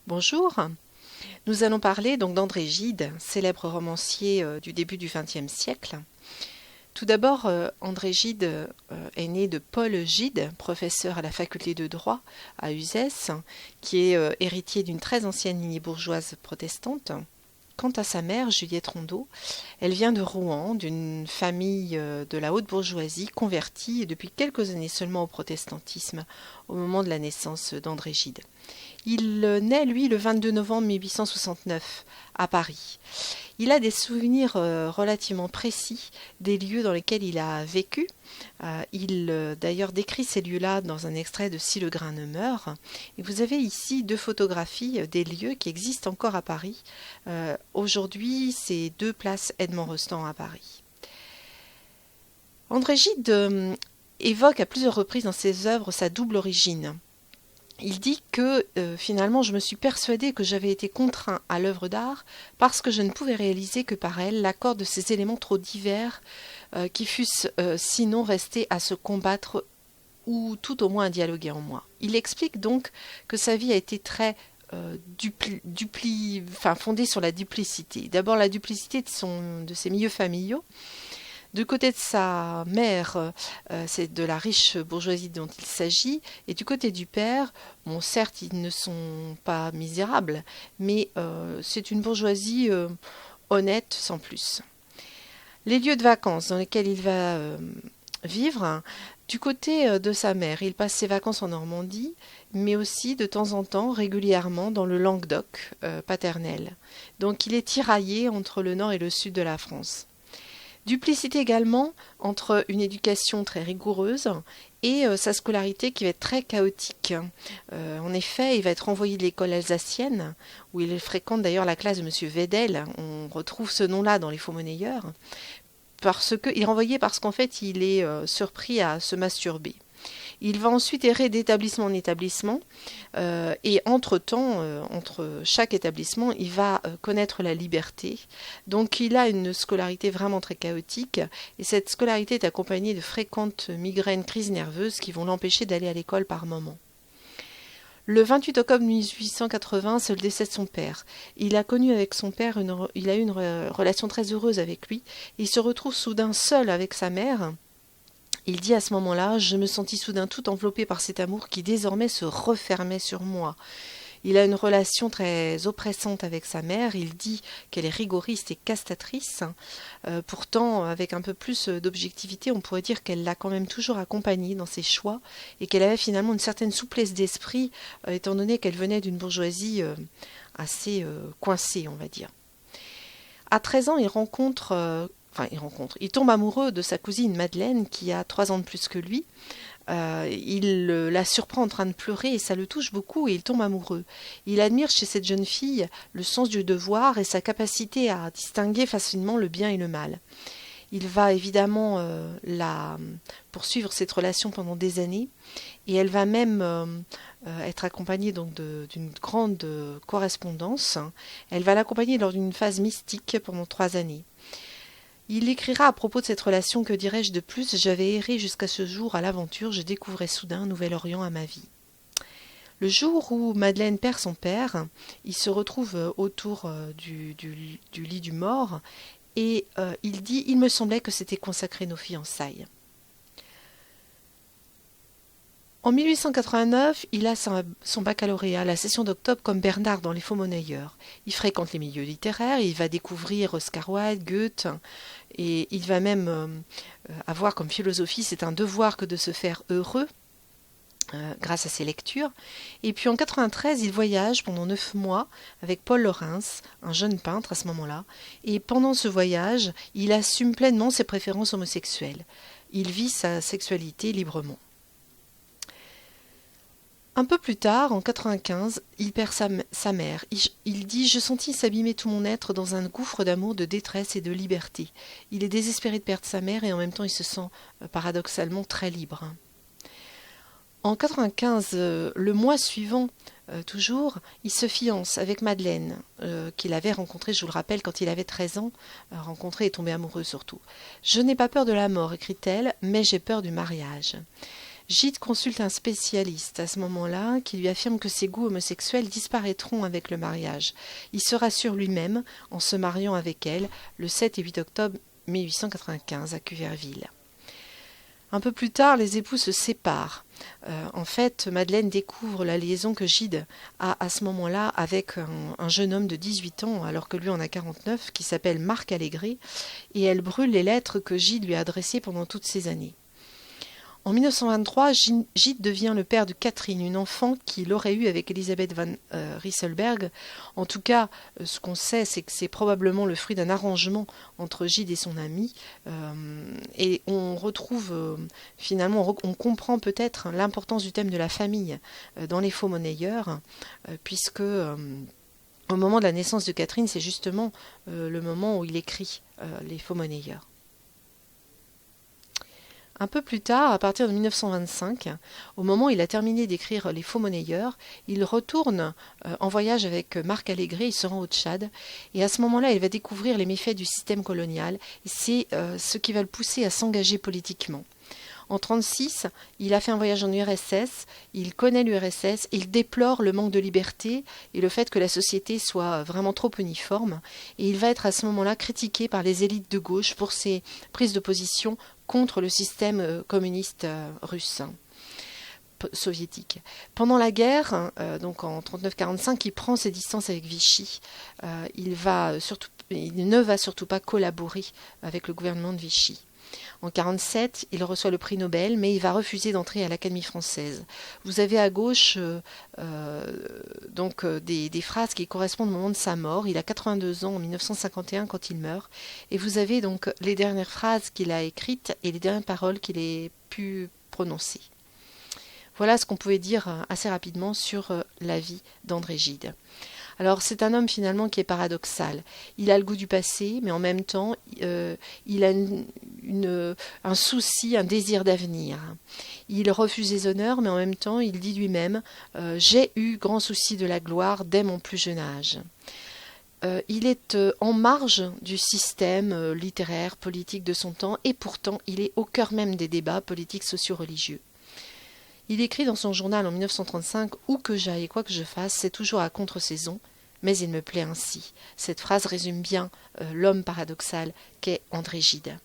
Bonjour, nous allons parler donc d'André Gide, célèbre romancier du début du XXe siècle. Tout d'abord, André Gide est né de Paul Gide, professeur à la faculté de droit à Uzès, qui est héritier d'une très ancienne lignée bourgeoise protestante. Quant à sa mère, Juliette Rondeau, elle vient de Rouen, d'une famille de la haute bourgeoisie convertie depuis quelques années seulement au protestantisme au moment de la naissance d'André Gide. Il naît, lui, le 22 novembre 1869 à Paris. Il a des souvenirs relativement précis des lieux dans lesquels il a vécu. Il d'ailleurs décrit ces lieux-là dans un extrait de Si le grain ne meurt. Et vous avez ici deux photographies des lieux qui existent encore à Paris. Aujourd'hui, c'est 2 places Edmond-Rostand à Paris. André Gide évoque à plusieurs reprises dans ses œuvres sa double origine. Il dit que finalement je me suis persuadé que j'avais été contraint à l'œuvre d'art parce que je ne pouvais réaliser que par elle l'accord de ces éléments trop divers qui fussent sinon restés à se combattre ou tout au moins à dialoguer en moi. Il explique donc que sa vie a été très fondée sur la duplicité. D'abord la duplicité de ses milieux familiaux. Du côté de sa mère, c'est de la riche bourgeoisie dont il s'agit, et du côté du père, bon, certes, ils ne sont pas misérables, mais c'est une bourgeoisie honnête sans plus. Les lieux de vacances dans lesquels il va vivre, du côté de sa mère, il passe ses vacances en Normandie, mais aussi de temps en temps, régulièrement, dans le Languedoc paternel. Donc il est tiraillé entre le nord et le sud de la France. Duplicité également entre une éducation très rigoureuse et sa scolarité qui va être très chaotique. En effet, il va être renvoyé de l'école alsacienne, où il fréquente d'ailleurs la classe de M. Vedel. On retrouve ce nom-là dans les Faux-monnayeurs. Il est renvoyé parce qu'en fait, il est surpris à se masturber. Il va ensuite errer d'établissement en établissement et entre-temps, entre chaque établissement, il va connaître la liberté. Donc il a une scolarité vraiment très chaotique et cette scolarité est accompagnée de fréquentes migraines, crises nerveuses qui vont l'empêcher d'aller à l'école par moments. Le 28 octobre 1880, c'est le décès de son père. Il a connu avec son père, il a eu une relation très heureuse avec lui. Il se retrouve soudain seul avec sa mère. Il dit à ce moment-là, je me sentis soudain tout enveloppé par cet amour qui désormais se refermait sur moi. Il a une relation très oppressante avec sa mère, il dit qu'elle est rigoriste et castratrice. Pourtant, avec un peu plus d'objectivité, on pourrait dire qu'elle l'a quand même toujours accompagné dans ses choix et qu'elle avait finalement une certaine souplesse d'esprit, étant donné qu'elle venait d'une bourgeoisie assez coincée, on va dire. À 13 ans, il tombe amoureux de sa cousine Madeleine, qui a 3 ans de plus que lui. Il la surprend en train de pleurer et ça le touche beaucoup et il tombe amoureux. Il admire chez cette jeune fille le sens du devoir et sa capacité à distinguer facilement le bien et le mal. Il va évidemment poursuivre cette relation pendant des années et elle va même être accompagnée donc d'une grande correspondance. Elle va l'accompagner lors d'une phase mystique pendant 3 années. Il écrira à propos de cette relation, que dirais-je de plus, j'avais erré jusqu'à ce jour à l'aventure, je découvrais soudain un nouvel Orient à ma vie. Le jour où Madeleine perd son père, il se retrouve autour du lit du mort et il dit « Il me semblait que c'était consacré nos fiançailles ». En 1889, il a son baccalauréat à la session d'octobre comme Bernard dans Les Faux-monnayeurs. Il fréquente les milieux littéraires, il va découvrir Oscar Wilde, Goethe, et il va même avoir comme philosophie c'est un devoir que de se faire heureux grâce à ses lectures. Et puis en 93, il voyage pendant 9 mois avec Paul Laurens, un jeune peintre à ce moment-là, et pendant ce voyage, il assume pleinement ses préférences homosexuelles. Il vit sa sexualité librement. Un peu plus tard, en 95, il perd sa mère. Il dit « Je sentis s'abîmer tout mon être dans un gouffre d'amour, de détresse et de liberté. » Il est désespéré de perdre sa mère et en même temps il se sent paradoxalement très libre. En 95, le mois suivant, toujours, il se fiance avec Madeleine, qu'il avait rencontrée, je vous le rappelle, quand il avait 13 ans, rencontrée et tombé amoureux surtout. « Je n'ai pas peur de la mort, écrit-elle, mais j'ai peur du mariage. » Gide consulte un spécialiste à ce moment-là qui lui affirme que ses goûts homosexuels disparaîtront avec le mariage. Il se rassure lui-même en se mariant avec elle le 7 et 8 octobre 1895 à Cuverville. Un peu plus tard, les époux se séparent. En fait, Madeleine découvre la liaison que Gide a à ce moment-là avec un jeune homme de 18 ans, alors que lui en a 49, qui s'appelle Marc Allégret, et elle brûle les lettres que Gide lui a adressées pendant toutes ces années. En 1923, Gide devient le père de Catherine, une enfant qu'il aurait eue avec Elisabeth van Rysselberghe. En tout cas, ce qu'on sait, c'est que c'est probablement le fruit d'un arrangement entre Gide et son ami. Et on retrouve, finalement, on comprend peut-être l'importance du thème de la famille dans les faux monnayeurs, puisque au moment de la naissance de Catherine, c'est justement le moment où il écrit les faux monnayeurs. Un peu plus tard, à partir de 1925, au moment où il a terminé d'écrire Les Faux Monnayeurs, il retourne en voyage avec Marc Allégret, il se rend au Tchad, et à ce moment-là, il va découvrir les méfaits du système colonial, et c'est ce qui va le pousser à s'engager politiquement. En 1936, il a fait un voyage en URSS, il connaît l'URSS, il déplore le manque de liberté et le fait que la société soit vraiment trop uniforme, et il va être à ce moment-là critiqué par les élites de gauche pour ses prises de position contre le système communiste russe, soviétique. Pendant la guerre, donc en 39-45, il prend ses distances avec Vichy. Il ne va surtout pas collaborer avec le gouvernement de Vichy. En 1947, il reçoit le prix Nobel, mais il va refuser d'entrer à l'Académie française. Vous avez à gauche des phrases qui correspondent au moment de sa mort. Il a 82 ans en 1951 quand il meurt. Et vous avez donc les dernières phrases qu'il a écrites et les dernières paroles qu'il a pu prononcer. Voilà ce qu'on pouvait dire assez rapidement sur la vie d'André Gide. Alors c'est un homme finalement qui est paradoxal. Il a le goût du passé, mais en même temps, il a un souci, un désir d'avenir. Il refuse les honneurs, mais en même temps, il dit lui-même « J'ai eu grand souci de la gloire dès mon plus jeune âge ». Il est en marge du système littéraire, politique de son temps, et pourtant il est au cœur même des débats politiques, socio-religieux. Il écrit dans son journal en 1935 « Où que j'aille et quoi que je fasse, c'est toujours à contre-saison, mais il me plaît ainsi ». Cette phrase résume bien l'homme paradoxal qu'est André Gide.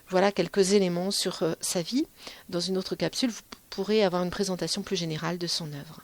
Voilà quelques éléments sur sa vie. Dans une autre capsule, vous pourrez avoir une présentation plus générale de son œuvre.